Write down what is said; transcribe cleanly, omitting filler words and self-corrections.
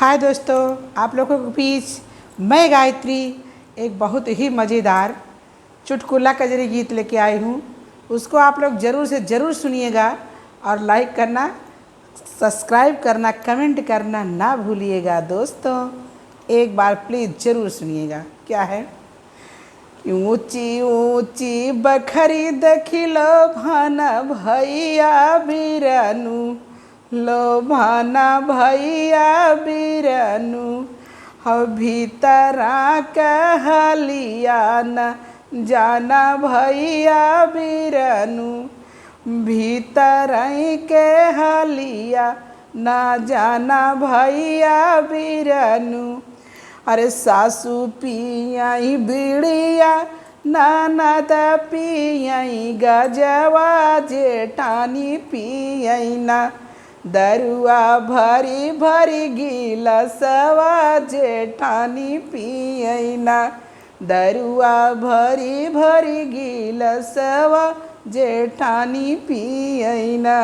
हाय दोस्तों, आप लोगों के बीच मैं गायत्री एक बहुत ही मज़ेदार चुटकुला कजरी गीत लेके आई हूँ। उसको आप लोग ज़रूर से ज़रूर सुनिएगा और लाइक करना, सब्सक्राइब करना, कमेंट करना ना भूलिएगा। दोस्तों एक बार प्लीज़ ज़रूर सुनिएगा। क्या है? ऊंची ऊंची बखरी देखिलो भाना भैया बिरनु, लो भाना भैया बिरनु, हो भीतरा कहलिया न जाना भैया बिरनु, भीतर के हलिया ना जाना भैया बिरनु। अरे सासू पियाई बीड़िया, ननद पियाई गजवा, जेठानी पियाई ना दरुआ भरी भरी गिलसवा, जेठानी पियाई ना दरुआ भरी भरी गिलसवा, जेठानी पियाई ना।